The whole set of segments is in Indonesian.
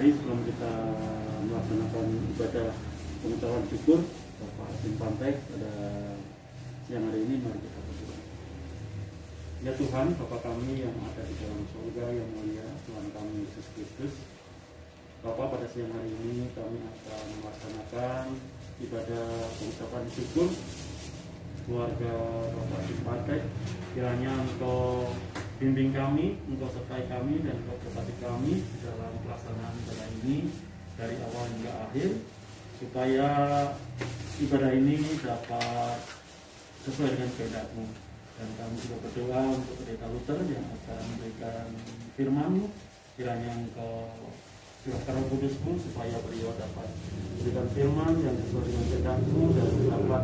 Mari sebelum kita melaksanakan ibadah pengucapan syukur Bapak Simpantek pada siang hari ini, mari kita berdoa. Ya Tuhan, Bapa kami yang ada di dalam surga yang mulia, Tuhan kami Yesus Kristus. Bapak, pada siang hari ini kami akan melaksanakan ibadah pengucapan syukur keluarga Bapak Simpantek. Kiranya Engkau bimbing kami, Engkau sertai kami, dan Engkau berkati kami di dalam pelaksanaan ibadah ini dari awal hingga akhir, supaya ibadah ini dapat sesuai dengan kehendak-Mu. Dan kami juga berdoa untuk Pendeta Luther yang akan memberikan firman-Mu. Kiranya Engkau curahkan Roh Kudus-Mu supaya beliau dapat memberikan firman yang sesuai dengan kehendak-Mu dan dapat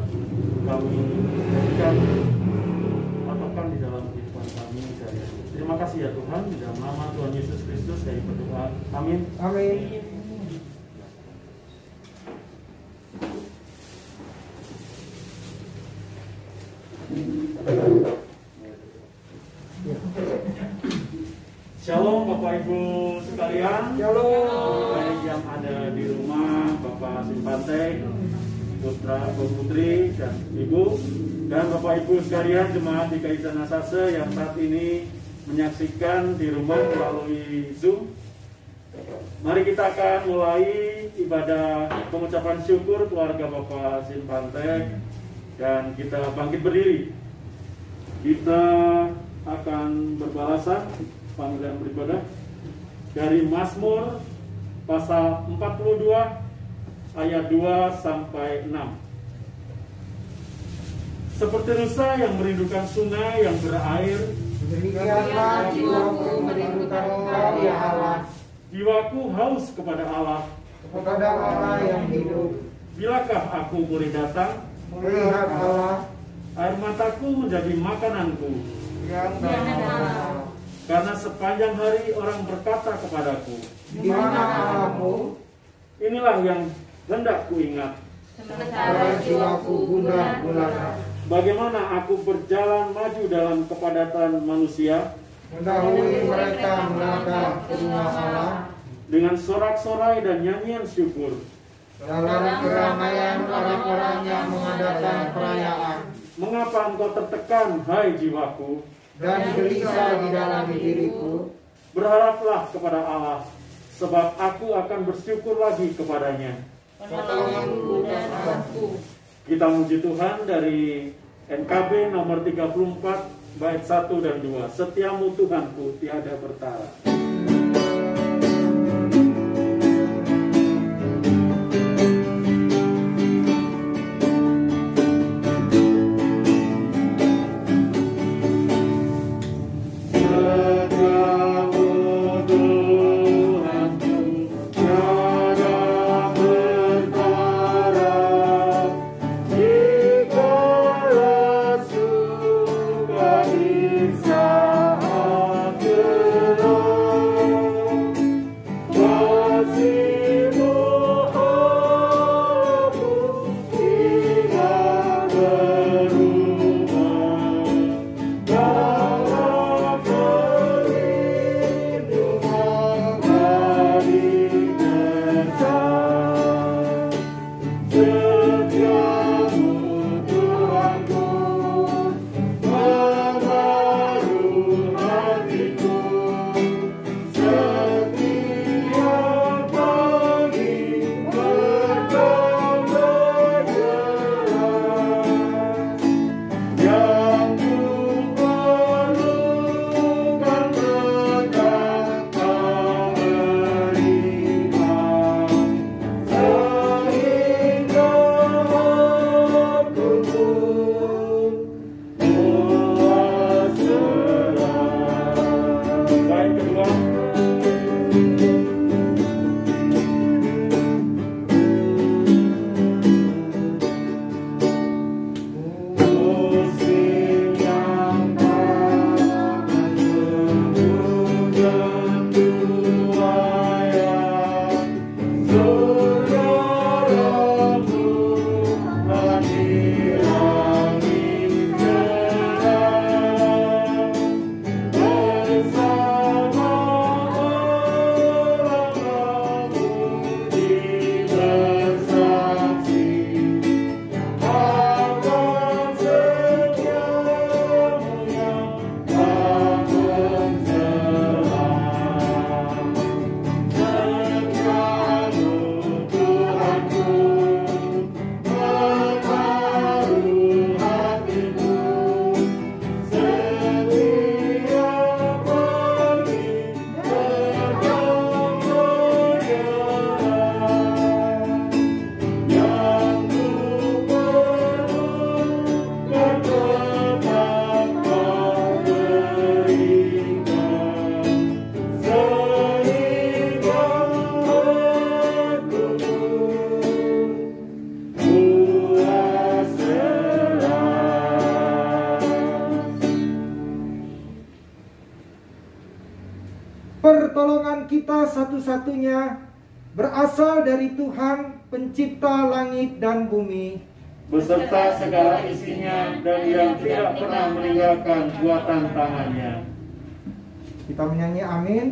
kami jadikan patokan di dalam kehidupan kami sehari-hari. Terima kasih ya Tuhan, di dalam nama Tuhan Yesus Kristus kami berdoa. Amin. Amin. Shalom Bapak Ibu sekalian. Shalom. Baik yang ada di rumah, Bapak Simpantek, putra, putri, dan ibu, dan Bapak Ibu sekalian jemaat di Kaizen Asase yang saat ini menyaksikan di rumah melalui Zoom. Mari kita akan mulai ibadah pengucapan syukur keluarga Bapak Simpantek, dan kita bangkit berdiri. Kita akan berbalasan panggilan beribadah dari Mazmur pasal 42 ayat 2 sampai 6. Seperti rusa yang merindukan sungai yang berair, Demikianlah jiwaku merindukan Engkau ya Allah, jiwaku haus kepada Allah. kepada Allah yang hidup. Bilakah aku boleh datang? Melihat Allah Air mataku menjadi makananku, yang Allah. karena sepanjang hari orang berkata kepadaku, Di mana Allahmu? inilah yang hendak kuingat. Sementara jiwaku gundah gulana. Bagaimana aku berjalan maju dalam kepadatan manusia, Mendahului mereka melangkah ke rumah Allah dengan sorak-sorai dan nyanyian syukur. dalam keramaian orang-orang yang mengadakan perayaan. Mengapa engkau tertekan, hai jiwaku? Dan gelisah di dalam diriku. Berharaplah kepada Allah, sebab aku akan bersyukur lagi kepadanya. Penolongku dan Allahku. Kita muji Tuhan dari NKB nomor 34 bait 1 dan 2. Setiamu Tuhanku tiada bertara. Saat Pertolongan kita satu-satunya berasal dari Tuhan pencipta langit dan bumi, beserta segala isinya dan yang tidak pernah meninggalkan buatan tangannya. Kita menyanyi amin.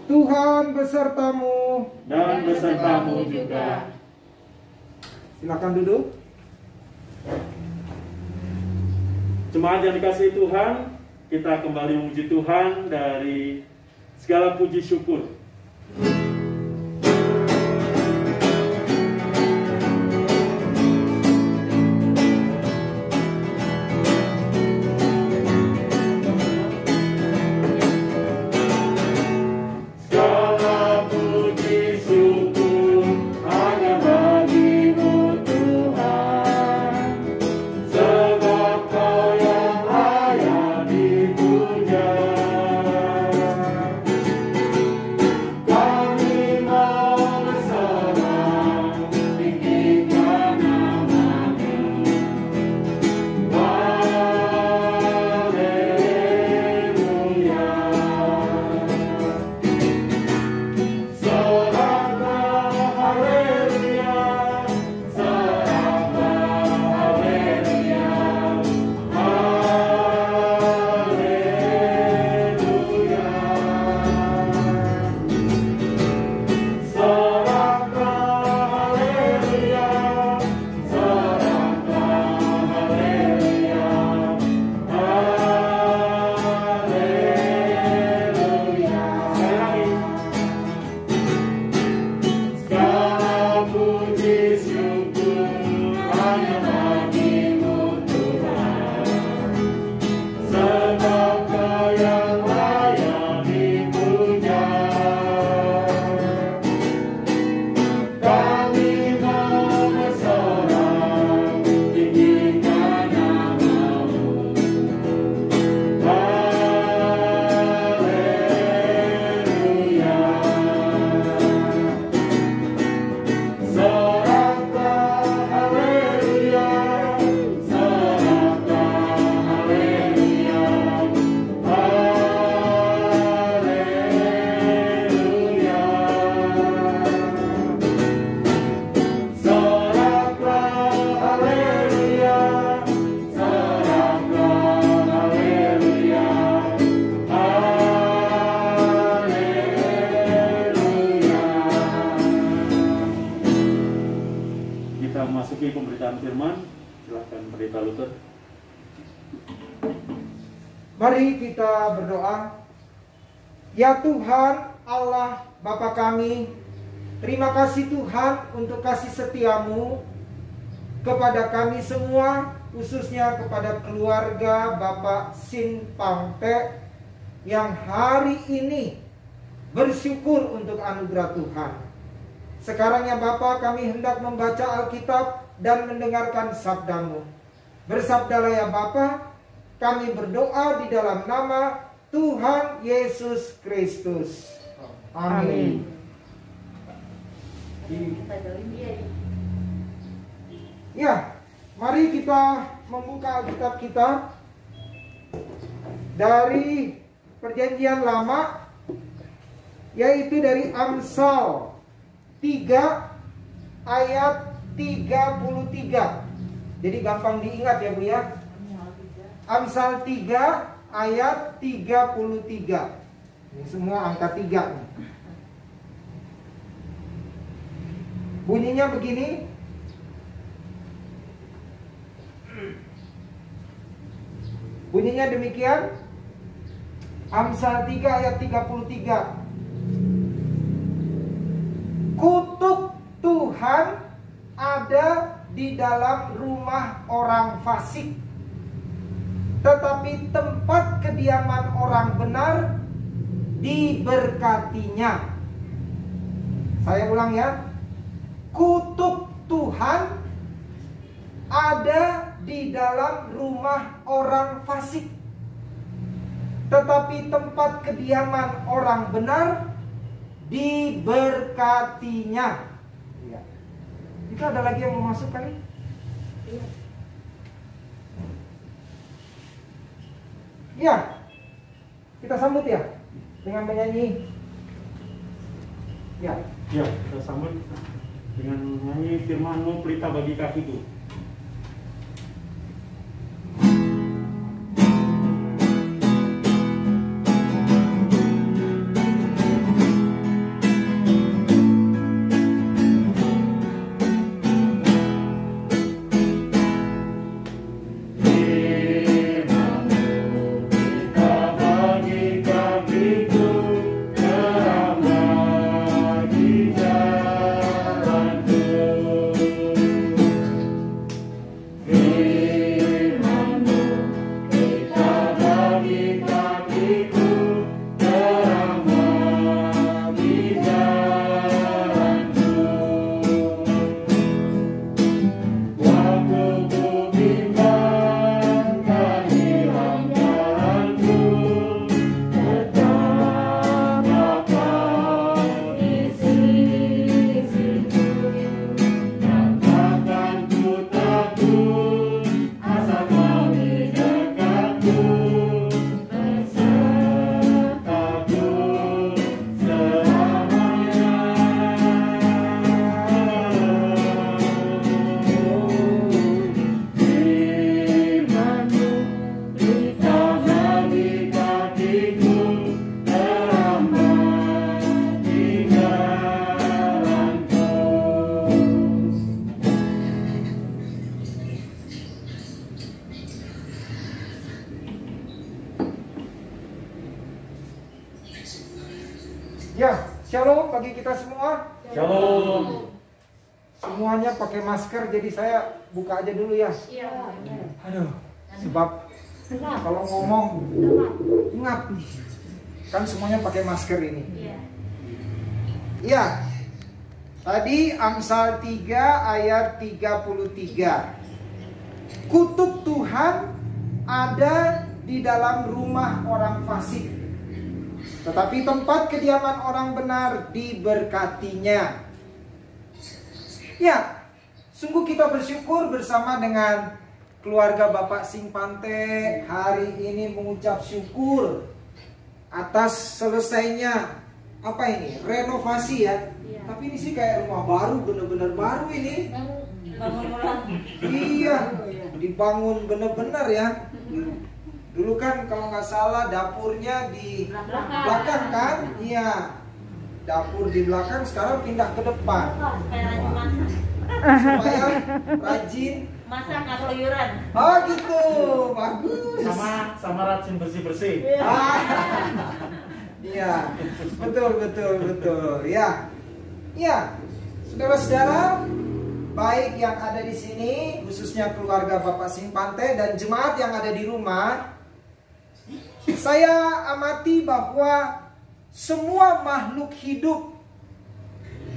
Tuhan besertamu Dan besertamu juga. Silakan duduk. Jemaat yang dikasihi Tuhan, kita kembali memuji Tuhan dari segala puji syukur. Memasuki pemberitaan firman, silakan Pendeta Luther. Mari kita berdoa. Ya Tuhan Allah Bapa kami, terima kasih Tuhan untuk kasih setiamu kepada kami semua, khususnya kepada keluarga Bapak Sin Pangte yang hari ini bersyukur untuk anugerah Tuhan. Sekarang ya Bapa, kami hendak membaca Alkitab dan mendengarkan sabdamu. Bersabdalah ya Bapa, kami berdoa di dalam nama Tuhan Yesus Kristus. Amin. Ya, mari kita membuka Alkitab kita dari Perjanjian Lama, yaitu dari Amsal 3 ayat 33. Jadi gampang diingat ya Bu ya. Amsal 3 ayat 33. Ini semua angka 3 nih. Bunyinya begini. Bunyinya demikian. Amsal 3 ayat 33. Kutuk Tuhan ada di dalam rumah orang fasik, tetapi tempat kediaman orang benar diberkatinya. Saya ulang ya. Kutuk Tuhan ada di dalam rumah orang fasik, tetapi tempat kediaman orang benar diberkatinya. Ya. Itu ada lagi yang mau masuk kali? Ya, kita sambut ya dengan menyanyi. Ya, Ya, kita sambut dengan menyanyi firman-Mu pelita bagi kakiku. ya, shalom bagi kita semua. Shalom. Semuanya pakai masker, jadi saya buka aja dulu ya. Iya. Aduh, sebab kalau ngomong ngap nih. Kan semuanya pakai masker ini. Iya. Iya. Tadi Amsal 3 ayat 33. Kutuk Tuhan ada di dalam rumah orang fasik, tetapi tempat kediaman orang benar diberkatinya. Ya, sungguh kita bersyukur bersama dengan keluarga Bapak Sing Pante hari ini mengucap syukur atas selesainya apa ini? Renovasi ya. Iya. Tapi ini sih kayak rumah baru, bener-bener baru ini. Bangun ulang. Iya, dibangun bener-bener ya. Dulu kan kalau nggak salah dapurnya di belakang kan? Iya. Dapur di belakang, sekarang pindah ke depan. Supaya rajin masak. Supaya rajin. Masak nggak keluyuran. Oh gitu, bagus. Sama rajin bersih-bersih. Iya, betul. Ya, saudara-saudara, baik yang ada di sini, khususnya keluarga Bapak Sing Pante dan jemaat yang ada di rumah, saya amati bahwa semua makhluk hidup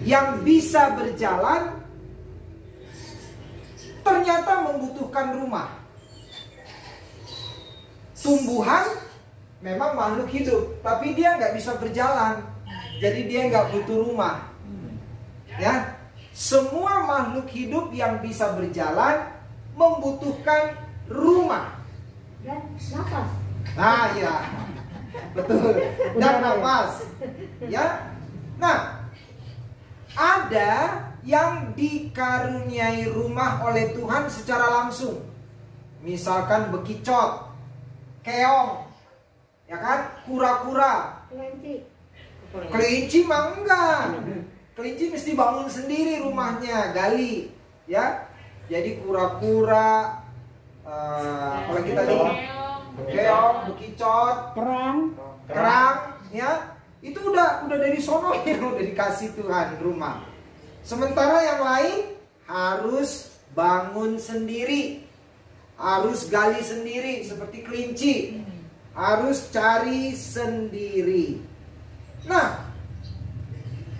yang bisa berjalan ternyata membutuhkan rumah. Tumbuhan memang makhluk hidup, tapi dia nggak bisa berjalan, jadi dia nggak butuh rumah. Ya, semua makhluk hidup yang bisa berjalan membutuhkan rumah. Dan nafas. Nah, ya, betul. Dan nafas. Ya, nah, ada yang dikaruniai rumah oleh Tuhan secara langsung. Misalkan bekicot, keong, ya kan, kura-kura. Kelinci mah enggak. Kelinci mesti bangun sendiri rumahnya, gali, ya. Jadi kura-kura, apalagi tadi, keong, bekicot, kerang, ya. Itu udah dari sono ya, udah dikasih Tuhan rumah. Sementara yang lain harus bangun sendiri, harus gali sendiri seperti kelinci, harus cari sendiri. Nah,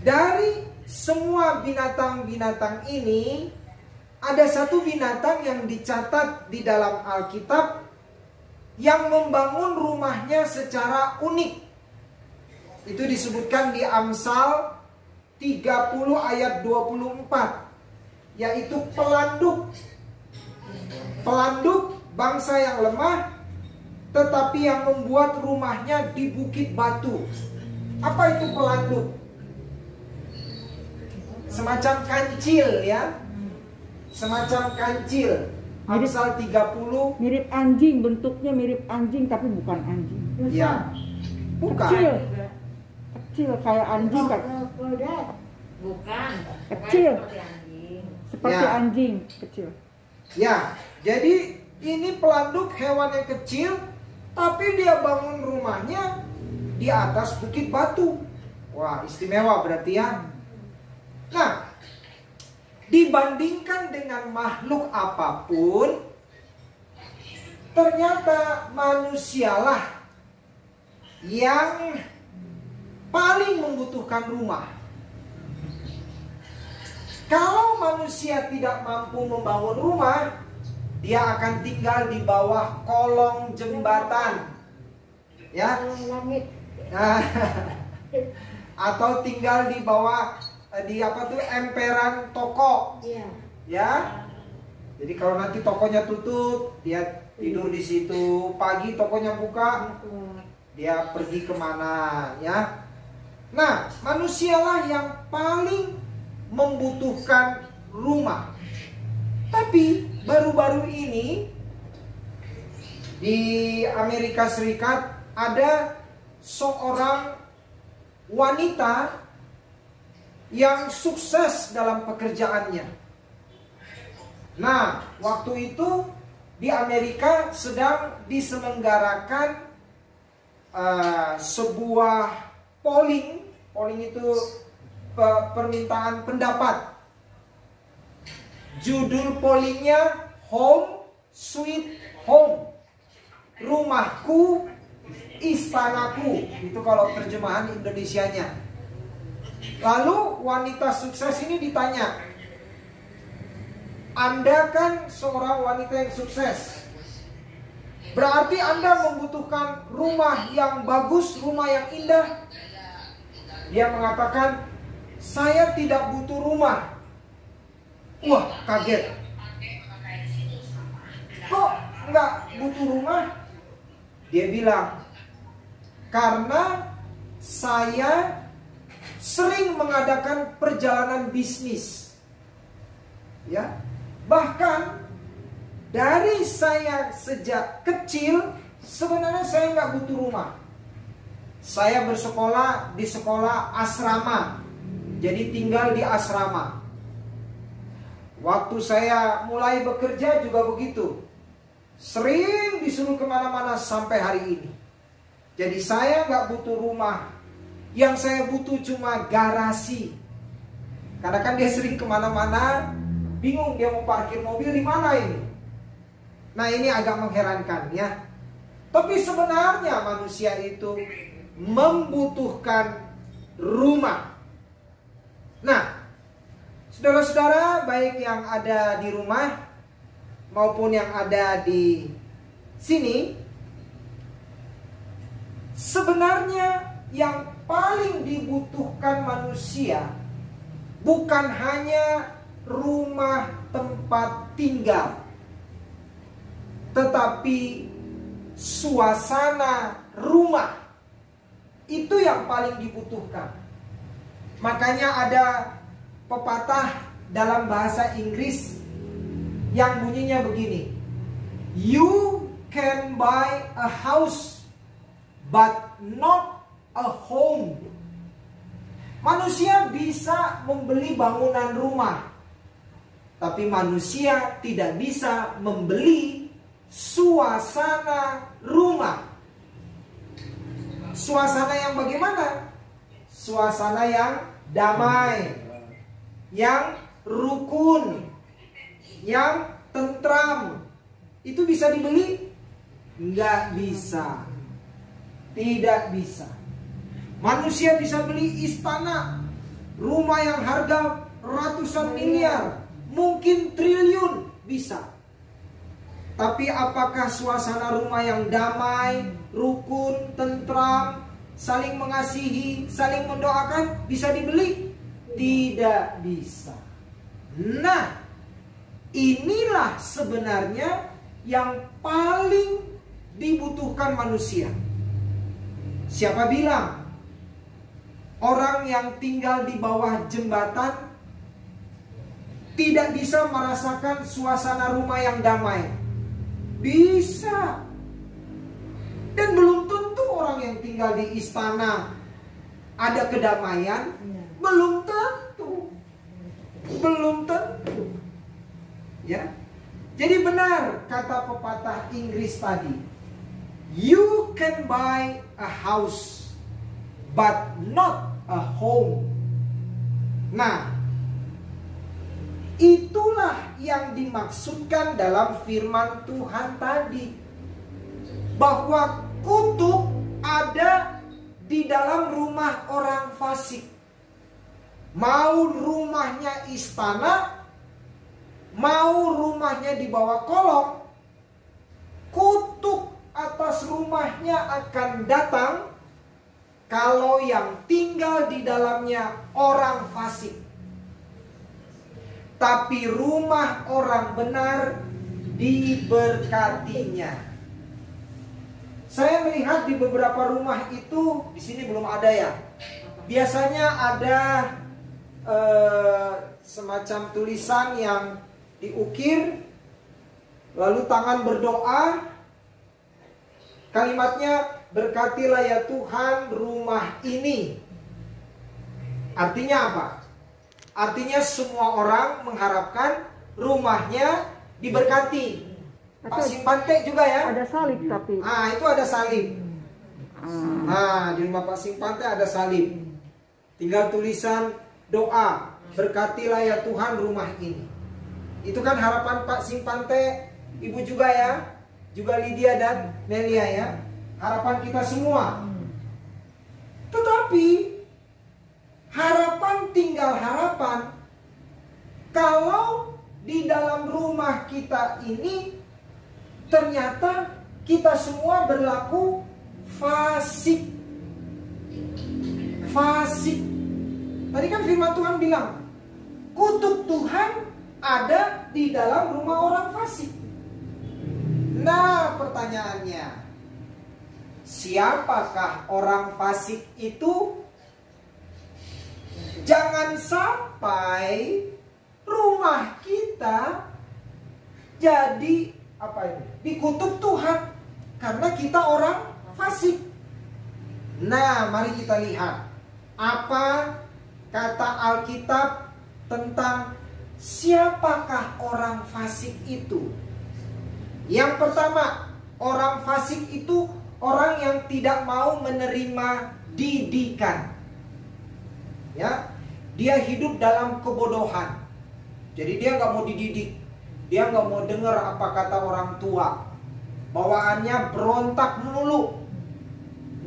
dari semua binatang-binatang ini ada satu binatang yang dicatat di dalam Alkitab yang membangun rumahnya secara unik. Itu disebutkan di Amsal 30 ayat 24, yaitu pelanduk. Pelanduk bangsa yang lemah, tetapi yang membuat rumahnya di bukit batu. Apa itu pelanduk? Semacam kancil ya. Semacam kancil. Amsal 30. Mirip anjing, bentuknya mirip anjing tapi bukan anjing. Ya. Bukan. Kecil. Kecil kayak anjing kan. Bukan. Kecil. Seperti anjing. Seperti Ya. anjing kecil. Ya, jadi ini pelanduk hewan yang kecil, tapi dia bangun rumahnya di atas bukit batu. Wah, istimewa berarti ya. Nah, dibandingkan dengan makhluk apapun, ternyata manusialah yang paling membutuhkan rumah. Kalau manusia tidak mampu membangun rumah, dia akan tinggal di bawah kolong jembatan, ya, nah, atau tinggal di bawah emperan toko, ya. Jadi kalau nanti tokonya tutup, dia tidur di situ. Pagi tokonya buka, dia pergi kemana, ya. Nah, manusialah yang paling membutuhkan rumah. Tapi baru-baru ini di Amerika Serikat ada seorang wanita yang sukses dalam pekerjaannya. Nah, waktu itu di Amerika sedang diselenggarakan sebuah polling. Polling itu permintaan pendapat. Judul pollingnya Home Sweet Home, rumahku, istanaku. Itu kalau terjemahan Indonesianya. Lalu wanita sukses ini ditanya, Anda kan seorang wanita yang sukses, berarti Anda membutuhkan rumah yang bagus, rumah yang indah. Dia mengatakan, saya tidak butuh rumah. Wah, kaget. Kok nggak butuh rumah? Dia bilang, karena saya sering mengadakan perjalanan bisnis. Ya, bahkan dari saya sejak kecil sebenarnya saya nggak butuh rumah. Saya bersekolah di sekolah asrama, jadi tinggal di asrama. Waktu saya mulai bekerja juga begitu, sering disuruh kemana-mana sampai hari ini. Jadi saya nggak butuh rumah. Yang saya butuh cuma garasi. Karena kan dia sering kemana-mana, bingung dia mau parkir mobil di mana ini. Nah, ini agak mengherankan ya. Tapi sebenarnya manusia itu membutuhkan rumah. Nah, saudara-saudara, baik yang ada di rumah maupun yang ada di sini, sebenarnya yang paling dibutuhkan manusia bukan hanya rumah tempat tinggal, tetapi suasana rumah. Itu yang paling dibutuhkan. Makanya ada pepatah dalam bahasa Inggris yang bunyinya begini, you can buy a house but not a home. Manusia bisa membeli bangunan rumah, tapi manusia tidak bisa membeli suasana rumah. Suasana yang bagaimana? Suasana yang damai, yang rukun, yang tentram. Itu bisa dibeli? Nggak bisa. Tidak bisa. Manusia bisa beli istana, rumah yang harga ratusan miliar, mungkin triliun, bisa. Tapi apakah suasana rumah yang damai, rukun, tentram, saling mengasihi, saling mendoakan bisa dibeli? Tidak bisa. Nah, inilah sebenarnya yang paling dibutuhkan manusia. Siapa bilang orang yang tinggal di bawah jembatan tidak bisa merasakan suasana rumah yang damai? Bisa. Dan belum tentu orang yang tinggal di istana ada kedamaian. Belum tentu. Belum tentu. Ya. Jadi benar kata pepatah Inggris tadi. You can buy a house but not a home. Nah, itulah yang dimaksudkan dalam firman Tuhan tadi, bahwa kutuk ada di dalam rumah orang fasik. Mau rumahnya istana, mau rumahnya di bawah kolong, kutuk atas rumahnya akan datang kalau yang tinggal di dalamnya orang fasik. Tapi rumah orang benar diberkatinya. Saya melihat di beberapa rumah itu, di sini belum ada ya. Biasanya ada semacam tulisan yang diukir, lalu tangan berdoa. Kalimatnya, berkatilah ya Tuhan rumah ini. Artinya apa? Artinya semua orang mengharapkan rumahnya diberkati. Pak Simpante juga ya? Ada salib tapi. Ah, itu ada salib. Nah, di rumah Pak Simpante ada salib. Tinggal tulisan doa, berkatilah ya Tuhan rumah ini. Itu kan harapan Pak Simpante, Ibu juga ya, juga Lydia dan Nelia ya. Harapan kita semua. Tetapi harapan tinggal harapan kalau di dalam rumah kita ini ternyata kita semua berlaku fasik. Fasik. Tadi kan firman Tuhan bilang, kutuk Tuhan ada di dalam rumah orang fasik. Nah, pertanyaannya, siapakah orang fasik itu? Jangan sampai rumah kita jadi apa ini? Dikutuk Tuhan karena kita orang fasik. Nah, mari kita lihat apa kata Alkitab tentang siapakah orang fasik itu. Yang pertama, orang fasik itu orang yang tidak mau menerima didikan. Ya, dia hidup dalam kebodohan. Jadi dia nggak mau dididik, dia nggak mau dengar apa kata orang tua. Bawaannya berontak melulu,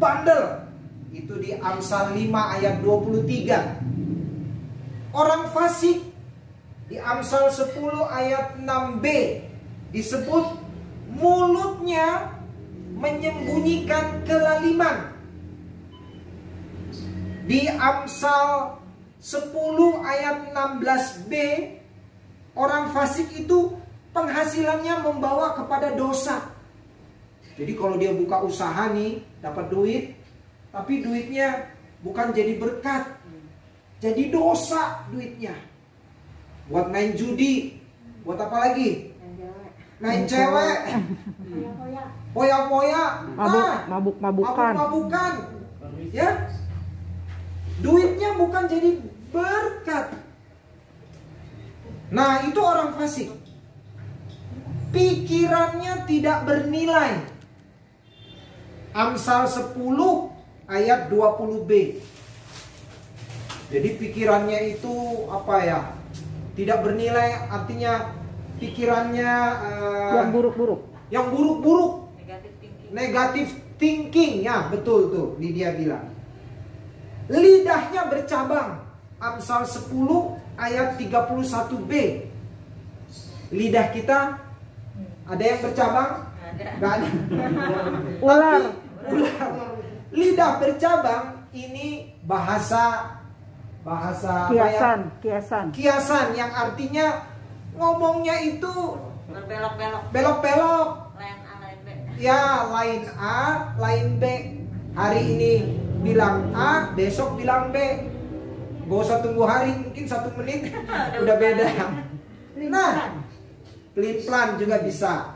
bandel. Itu di Amsal 5 ayat 23. Orang fasik di Amsal 10 ayat 6b disebut mulutnya menyembunyikan kelaliman. Di Amsal 10 ayat 16b, orang fasik itu penghasilannya membawa kepada dosa. Jadi kalau dia buka usaha nih, dapat duit, tapi duitnya bukan jadi berkat, jadi dosa duitnya. Buat main judi, buat apa lagi? Main cewek, poya-poya, mabuk-mabukan, ya. Duitnya bukan jadi berkat. Nah, itu orang fasik. Pikirannya tidak bernilai. Amsal 10 ayat 20b. Jadi pikirannya itu apa ya? Tidak bernilai, artinya pikirannya yang buruk-buruk. Yang buruk-buruk. Negatif thinking, ya betul tuh Lydia bilang. Lidahnya bercabang. Amsal 10 ayat 31b. Lidah kita Ada yang bercabang? Ada. Nggak ada. Ular. Tapi ular. Lidah bercabang ini bahasa apa ya? Kiasan yang artinya ngomongnya itu Berbelok-belok. belok-belok. Lain A, lain B. Ya, lain A, lain B. Hari ini bilang A, besok bilang B. Gak usah tunggu hari, mungkin 1 menit udah beda. Nah, pelin-pelan juga bisa.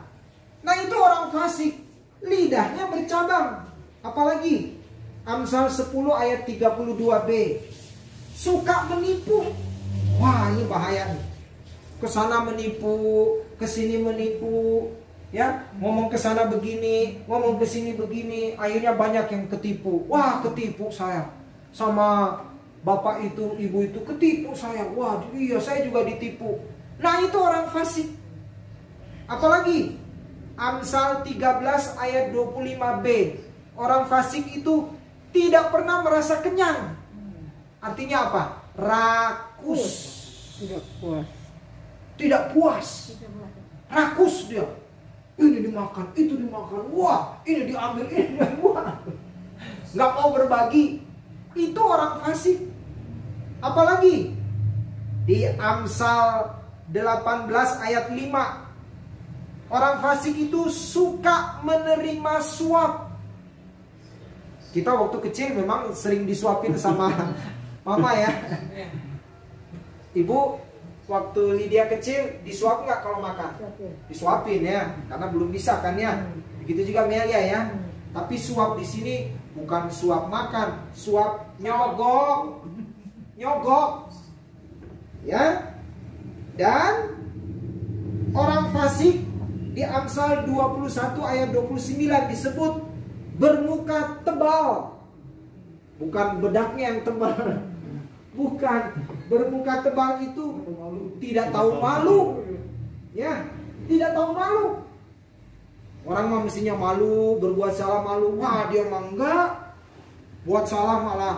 Nah, itu orang fasik, lidahnya bercabang. Apalagi Amsal 10 ayat 32b, suka menipu. Wah, ini bahaya nih. Kesana menipu, kesini menipu, ya, ngomong kesana begini, ngomong kesini begini, akhirnya banyak yang ketipu. Wah, ketipu saya sama bapak itu, ibu itu, ketipu saya. Wah, iya, saya juga ditipu. Nah, itu orang fasik. Apalagi Amsal 13 ayat 25b, orang fasik itu tidak pernah merasa kenyang. Artinya apa? Rakus. Tidak puas. Rakus dia. Ini dimakan, itu dimakan. Wah, ini diambil, ini diambil. Nggak mau berbagi. Itu orang fasik. Apalagi di Amsal 18 ayat 5, orang fasik itu suka menerima suap. Kita waktu kecil memang sering disuapin sama mama ya. Ibu, waktu Lydia kecil disuap nggak kalau makan? Disuapin ya, karena belum bisa kan ya. Begitu juga Melia ya. Tapi suap di sini bukan suap makan, suap nyogok, nyogok, ya. Dan orang fasik di Amsal 21 ayat 29 disebut bermuka tebal. Bukan bedaknya yang tebal. Bukan. Bermuka tebal itu tidak tahu malu. Ya, tidak tahu malu. Orang mah mestinya malu, berbuat salah malu. Wah, dia mah enggak. Buat salah malah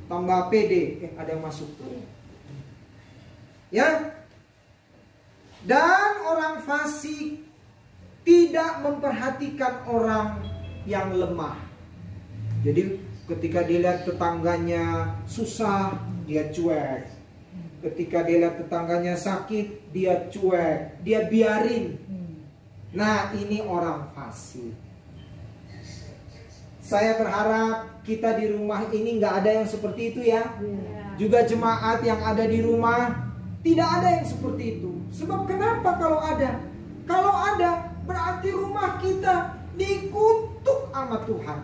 tambah pede. Ada yang masuk. Ya. Dan orang fasik tidak memperhatikan orang yang lemah. Jadi ketika dia lihat tetangganya susah, dia cuek. Ketika dia lihat tetangganya sakit, dia cuek, dia biarin. Nah, ini orang fasik. Saya berharap kita di rumah ini nggak ada yang seperti itu ya. Juga jemaat yang ada di rumah tidak ada yang seperti itu. Sebab kenapa kalau ada? Kalau ada berarti rumah kita dikutuk sama Tuhan.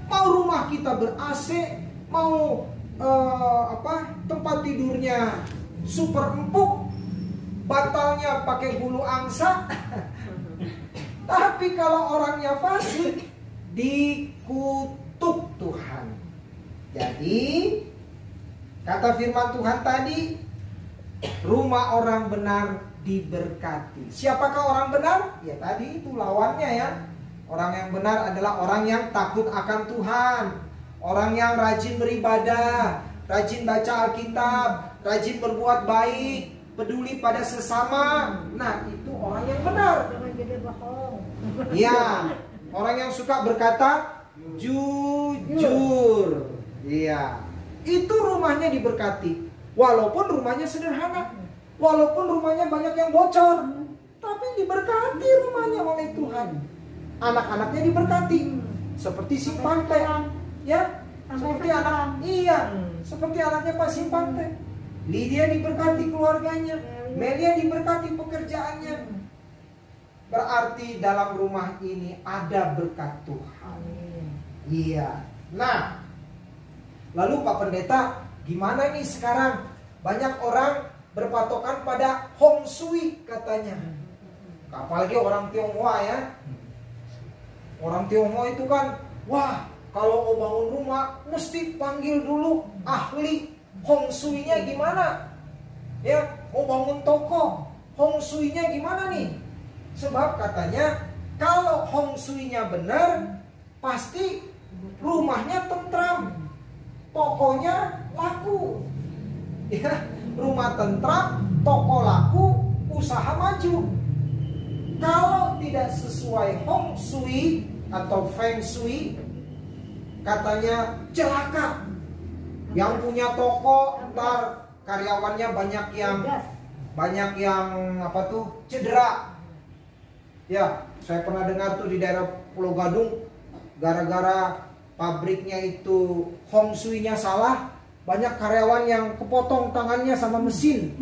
Mau rumah kita ber-AC, mau tempat tidurnya super empuk, bantalnya pakai bulu angsa. Tapi kalau orangnya fasik, dikutuk Tuhan. Jadi kata firman Tuhan tadi, rumah orang benar diberkati. Siapakah orang benar? Ya tadi itu lawannya ya. Orang yang benar adalah orang yang takut akan Tuhan, orang yang rajin beribadah, rajin baca Alkitab, rajin berbuat baik, peduli pada sesama. Nah, itu orang yang benar. Iya, orang yang suka berkata jujur. Iya, itu rumahnya diberkati. Walaupun rumahnya sederhana, walaupun rumahnya banyak yang bocor, tapi diberkati rumahnya oleh Tuhan. Anak-anaknya diberkati, seperti si Pante, ya, seperti anak, iya, seperti anaknya Pak Simpante. Lydia diberkati keluarganya, Melia diberkati pekerjaannya. Berarti dalam rumah ini ada berkat Tuhan. Iya. Nah, lalu Pak Pendeta, gimana nih sekarang? Banyak orang berpatokan pada Hong Shui katanya. Apalagi orang Tionghoa ya. Orang Tionghoa itu kan, wah, kalau mau bangun rumah mesti panggil dulu ahli Hong Shui-nya gimana. Ya, mau bangun toko, Hong Shui-nya gimana nih? Sebab katanya kalau Hong Shui-nya benar, pasti rumahnya tentram, tokonya laku. Ya, rumah tentram, toko laku, usaha maju. Kalau tidak sesuai Hong Shui atau Feng Shui, katanya celaka. Yang punya toko ntar karyawannya banyak yang apa tuh, cedera. Ya, saya pernah dengar tuh di daerah Pulau Gadung, gara-gara pabriknya itu Hong Shui-nya salah, banyak karyawan yang kepotong tangannya sama mesin.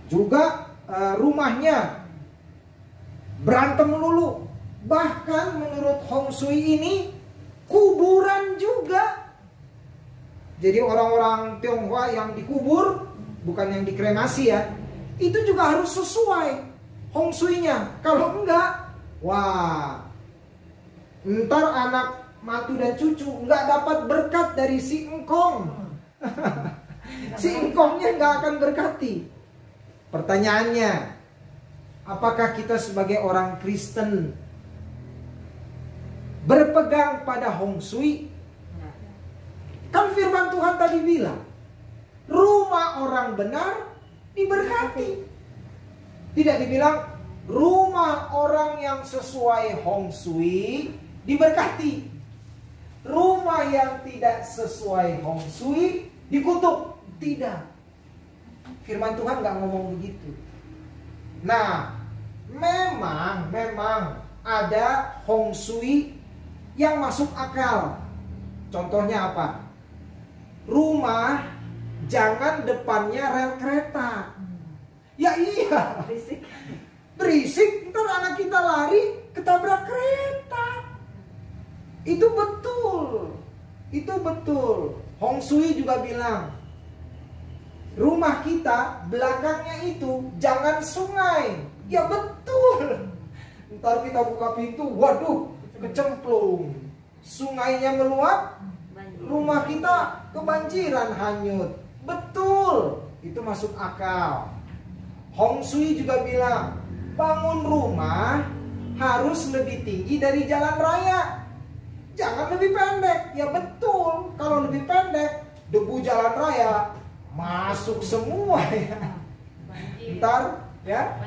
Juga rumahnya berantem melulu. Bahkan menurut Hong Shui ini kuburan juga. Jadi orang-orang Tionghoa yang dikubur, bukan yang dikremasi ya, itu juga harus sesuai Hong Shui-nya. Kalau enggak, wah, ntar anak mantu dan cucu nggak dapat berkat dari si engkong. Si engkongnya nggak akan berkati. Pertanyaannya, apakah kita sebagai orang Kristen berpegang pada Hong Shui? Kan firman Tuhan tadi bilang, rumah orang benar diberkati. Tidak dibilang rumah orang yang sesuai Hong Shui diberkati. Rumah yang tidak sesuai Hong Shui dikutuk. Tidak. Firman Tuhan nggak ngomong begitu. Nah, memang ada Hong Shui yang masuk akal. Contohnya apa? Rumah jangan depannya rel kereta. Ya iya, berisik, ntar anak kita lari ketabrak kereta. Itu betul. Hong Shui juga bilang, rumah kita belakangnya itu jangan sungai. Ya betul. Ntar kita buka pintu, waduh, kecemplung. Sungainya meluap, rumah kita kebanjiran, hanyut. Betul, itu masuk akal. Hong Shui juga bilang, bangun rumah harus lebih tinggi dari jalan raya. Jangan lebih pendek. Ya betul, kalau lebih pendek, debu jalan raya masuk semua ya. Ntar ya,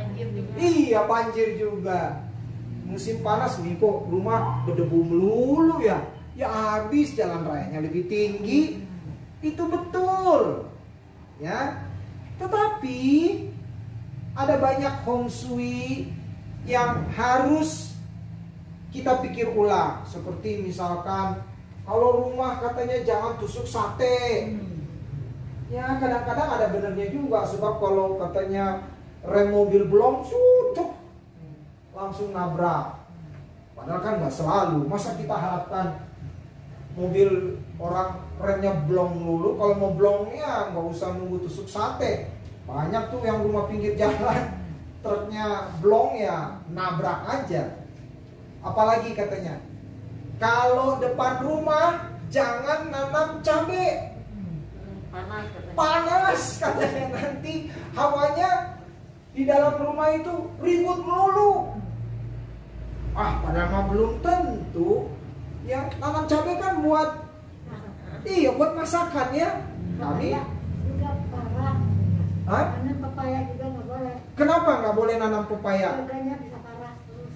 iya banjir juga. Musim panas nih kok rumah berdebu melulu ya. Ya habis, jalan rayanya lebih tinggi. Itu betul. Ya. Tetapi ada banyak Hong Shui yang harus kita pikir ulang. Seperti misalkan kalau rumah katanya jangan tusuk sate. Ya kadang-kadang ada benernya juga. Sebab kalau katanya rem mobil belum, sucuk, langsung nabrak. Padahal kan nggak selalu. Masa kita harapkan mobil orang remnya blong dulu? Kalau mau blongnya nggak usah nunggu tusuk sate. Banyak tuh yang rumah pinggir jalan, truknya blong ya nabrak aja. Apalagi katanya, kalau depan rumah jangan nanam cabai. Panas katanya, nanti hawanya di dalam rumah itu ribut melulu. Padahal mah belum tentu. Ya, nanam cabai kan buat buat masakan ya. Kami juga parah. Nanam pepaya juga nggak boleh. Kenapa nggak boleh nanam pepaya? Keluarganya bisa parah terus.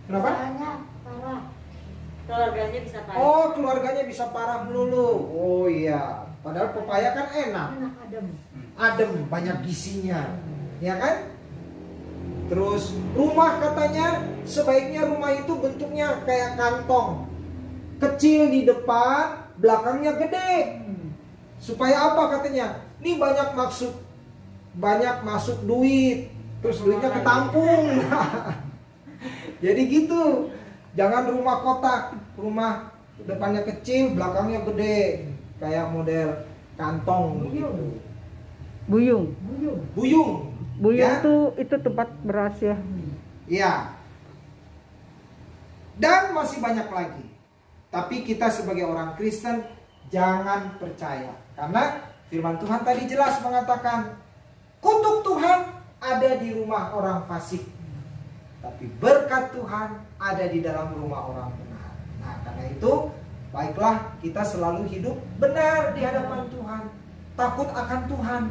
Kenapa? Usahanya parah. Keluarganya bisa parah. Oh, keluarganya bisa parah melulu. Oh iya. Padahal pepaya kan enak. Enak Adem, banyak gizinya. Ya kan? Terus rumah katanya sebaiknya rumah itu bentuknya kayak kantong. Kecil di depan, belakangnya gede. Supaya apa katanya? Ini banyak masuk duit. Terus duitnya ketampung. Jadi gitu. Jangan rumah kotak. Rumah depannya kecil, belakangnya gede. Kayak model kantong gitu. Buyung. Buyung ya? itu tempat beras ya. Iya. Dan masih banyak lagi. Tapi kita sebagai orang Kristen jangan percaya. Karena firman Tuhan tadi jelas mengatakan, kutuk Tuhan ada di rumah orang fasik, tapi berkat Tuhan ada di dalam rumah orang benar. Nah, karena itu baiklah kita selalu hidup benar di hadapan Tuhan, takut akan Tuhan,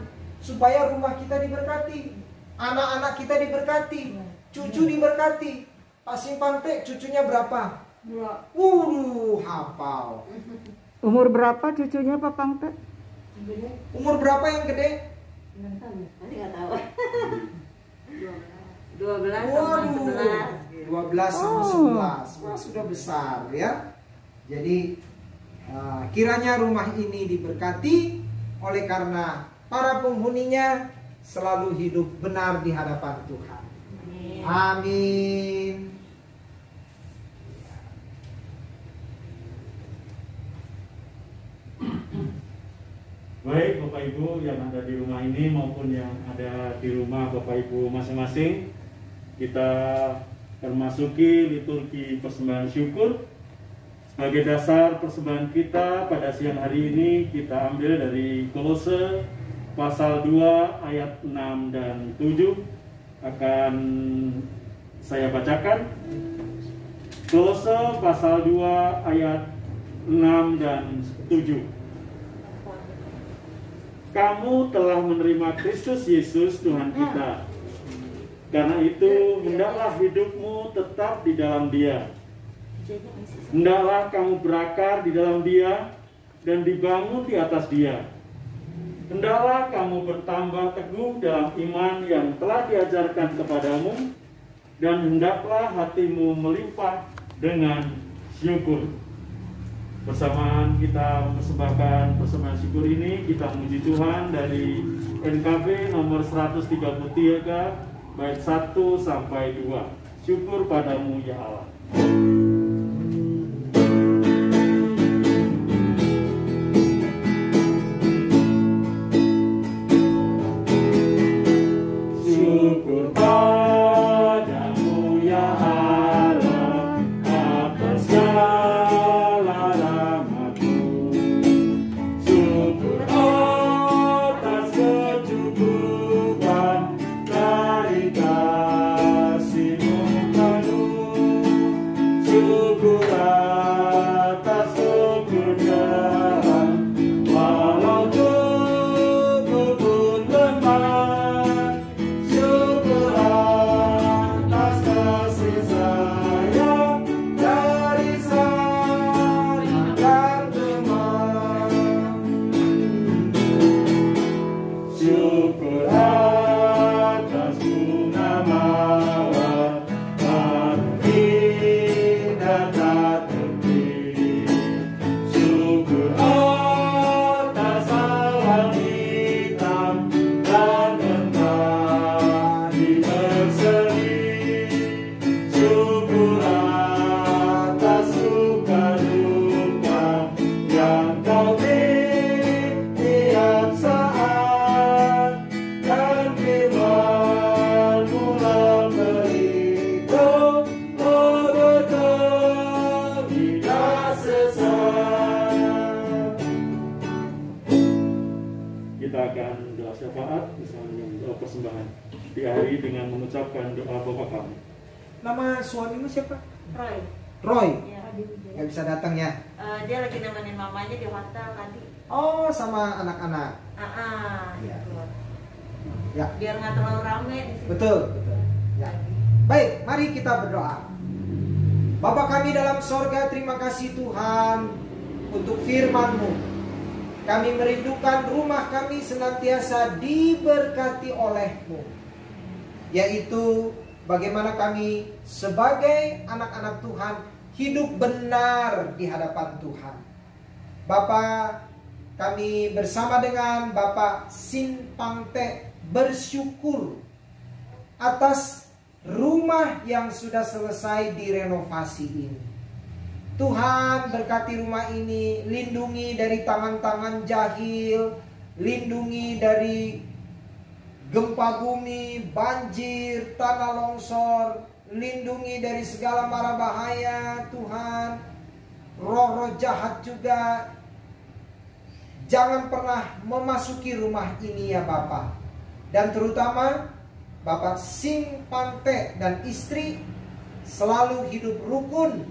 supaya rumah kita diberkati. Anak-anak kita diberkati, cucu diberkati. Pak Simpante cucunya berapa? 2. Hafal. Umur berapa cucunya Pak Pangte? Umur berapa yang gede? Nanti nggak tahu. 12 sama 11. 12 sama 11. Wah, sudah besar ya. Jadi kiranya rumah ini diberkati oleh karena para penghuninya selalu hidup benar di hadapan Tuhan. Amin. Baik Bapak Ibu yang ada di rumah ini maupun yang ada di rumah Bapak Ibu masing-masing, kita memasuki liturgi persembahan syukur. Sebagai dasar persembahan kita pada siang hari ini, kita ambil dari Kolose pasal 2 ayat 6 dan 7. Akan saya bacakan. Kolose pasal 2 ayat 6 dan 7. Kamu telah menerima Kristus Yesus Tuhan kita. Karena itu hendaklah hidupmu tetap di dalam Dia. Hendaklah kamu berakar di dalam Dia dan dibangun di atas Dia. Hendaklah kamu bertambah teguh dalam iman yang telah diajarkan kepadamu, dan hendaklah hatimu melimpah dengan syukur. Bersamaan kita mempersembahkan persembahan syukur ini, kita memuji Tuhan dari NKB nomor 133 bait 1 sampai 2. Syukur padamu ya Allah. Syukur padamu ya Allah atas segala rahmat-Mu. Syukur atas kecukupan dari kasih-Mu penuh. Syukur atas kekurniaan walau tubuh pun lemah. Syukur atas kasih sayang dari Sang dan teman. Syukur atas bunga mawar indah tak terti. Syukur atas awan hitam dan mentari berseri. Syukur atas suka duka yang Kau beri tiap saat, dan firman-Mu memberiku betul tidak sesat. Kita akan doa syafaat bersama doa persembahan, diakhiri dengan mengucapkan doa Bapa kami. Nama suamimu siapa? Roy. Roy. Ya, Gak bisa datang ya? dia lagi nemenin mamanya di hotel tadi. Oh, sama anak-anak. Iya. Gitu. Ya, Biar nggak terlalu rame di sini. betul, betul. Ya. Baik, mari kita berdoa. Bapa kami dalam sorga, terima kasih Tuhan untuk firman-Mu. Kami merindukan rumah kami senantiasa diberkati oleh-Mu, yaitu bagaimana kami sebagai anak-anak Tuhan hidup benar di hadapan Tuhan. Bapa, kami bersama dengan Bapak Simpante bersyukur atas rumah yang sudah selesai direnovasi ini. Tuhan, berkati rumah ini, lindungi dari tangan-tangan jahil, lindungi dari gempa bumi, banjir, tanah longsor, lindungi dari segala mara bahaya. Tuhan, roh-roh jahat juga jangan pernah memasuki rumah ini ya Bapak. Dan terutama Bapak Simpante dan istri selalu hidup rukun,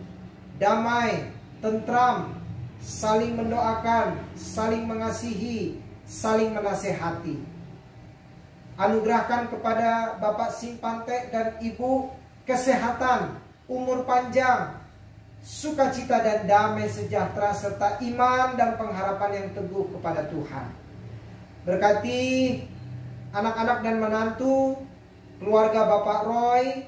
damai, tentram, saling mendoakan, saling mengasihi, saling menasehati. Anugerahkan kepada Bapak Simpante dan Ibu kesehatan, umur panjang, sukacita dan damai sejahtera, serta iman dan pengharapan yang teguh kepada Tuhan. Berkati anak-anak dan menantu, keluarga Bapak Roy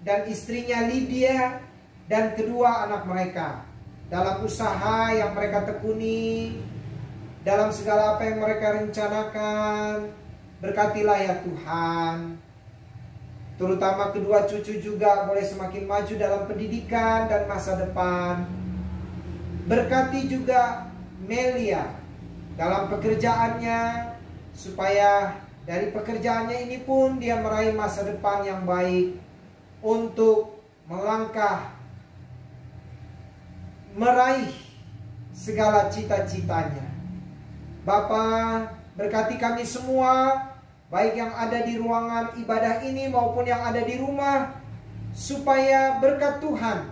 dan istrinya Lydia dan kedua anak mereka dalam usaha yang mereka tekuni, dalam segala apa yang mereka rencanakan. Berkatilah ya Tuhan. Terutama kedua cucu juga boleh semakin maju dalam pendidikan dan masa depan. Berkati juga Melia dalam pekerjaannya, supaya dari pekerjaannya ini pun dia meraih masa depan yang baik untuk melangkah meraih segala cita-citanya. Bapa, berkati kami semua, baik yang ada di ruangan ibadah ini maupun yang ada di rumah, supaya berkat Tuhan,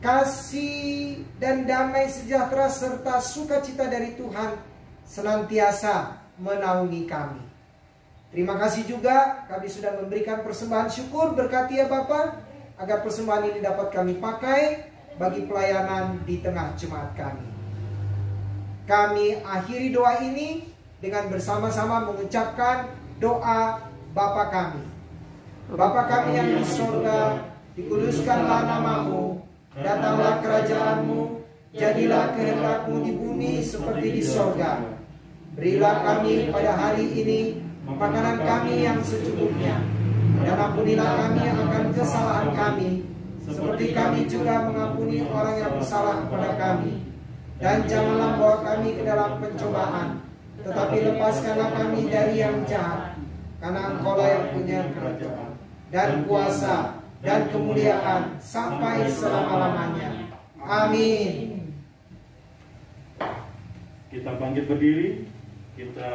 kasih dan damai sejahtera serta sukacita dari Tuhan senantiasa menaungi kami. Terima kasih juga kami sudah memberikan persembahan syukur. Berkati ya Bapa, agar persembahan ini dapat kami pakai bagi pelayanan di tengah jemaat kami. Kami akhiri doa ini dengan bersama-sama mengucapkan doa Bapa kami. Bapa kami yang di sorga, dikuduskanlah namamu, datanglah kerajaanmu, jadilah kehendak-mu di bumi seperti di sorga. Berilah kami pada hari ini makanan kami yang secukupnya, dan ampunilah kami akan kesalahan kami, seperti kami juga mengampuni orang yang bersalah kepada kami. Dan janganlah bawa kami ke dalam pencobaan, tetapi lepaskanlah kami dari yang jahat, karena Engkaulah yang punya kerajaan dan kuasa dan kemuliaan sampai selama-lamanya. Amin. Kita bangkit berdiri, kita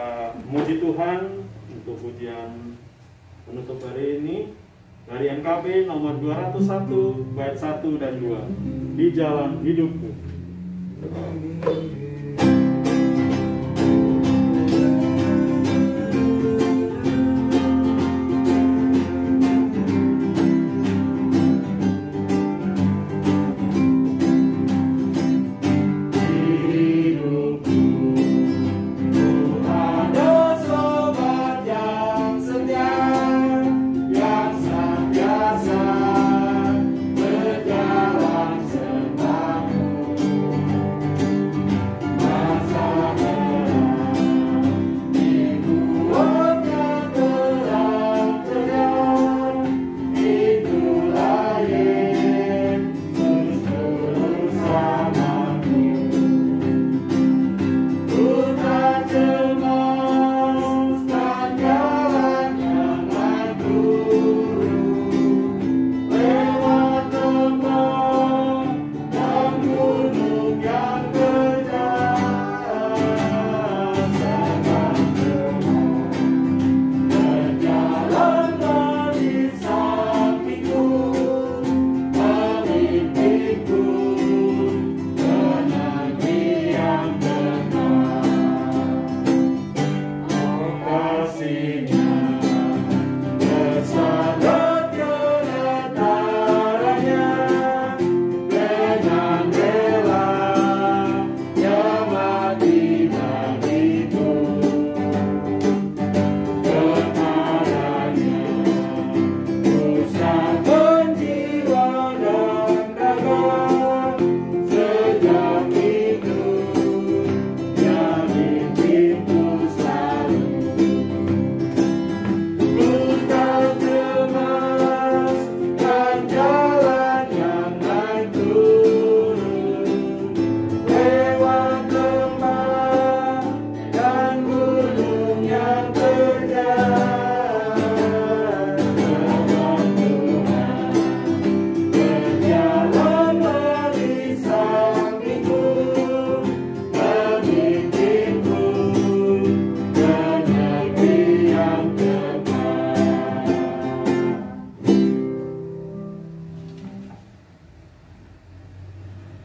memuji Tuhan untuk pujian penutup hari ini dari NKB nomor 201 bait 1 dan 2, di jalan hidupku.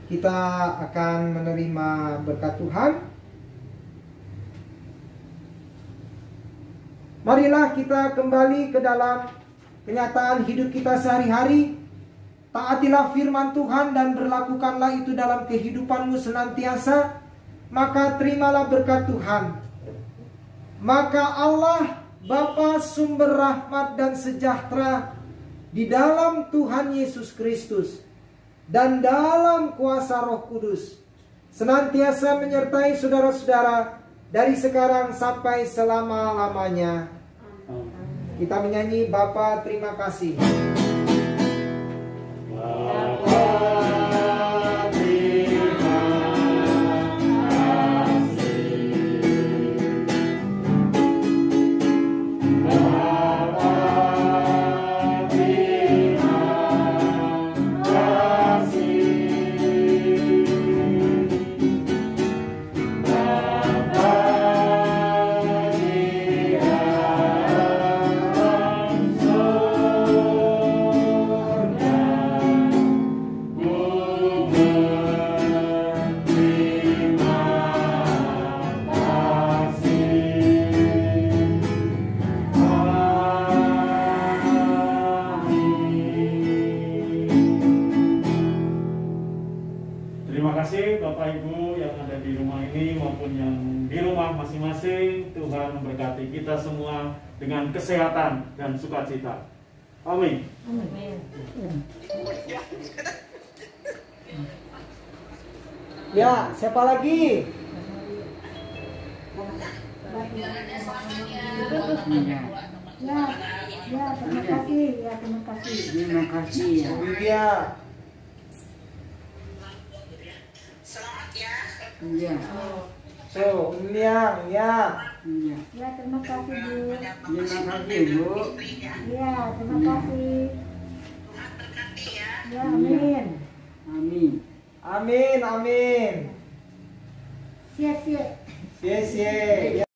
Kita akan menerima berkat Tuhan. Marilah kita kembali ke dalam kenyataan hidup kita sehari-hari. Taatilah firman Tuhan dan berlakukanlah itu dalam kehidupanmu senantiasa. Maka terimalah berkat Tuhan. Maka Allah Bapa sumber rahmat dan sejahtera di dalam Tuhan Yesus Kristus dan dalam kuasa Roh Kudus senantiasa menyertai saudara-saudara dari sekarang sampai selama-lamanya. Kita menyanyi Bapa terima kasih. Terima kasih Bapak Ibu yang ada di rumah ini maupun yang di rumah masing-masing. Tuhan memberkati kita semua dengan kesehatan dan sukacita. Amin. Amin. Ya, siapa lagi? Ya, terima kasih. Ya, terima kasih. Terima kasih ya. Iya. Iya. So, Liang, ya. Iya. Ya, terima kasih, Bu. Terima kasih Bu. Ya, terima kasih. Ya, amin. Amin. Amin, amin. 谢谢。谢谢。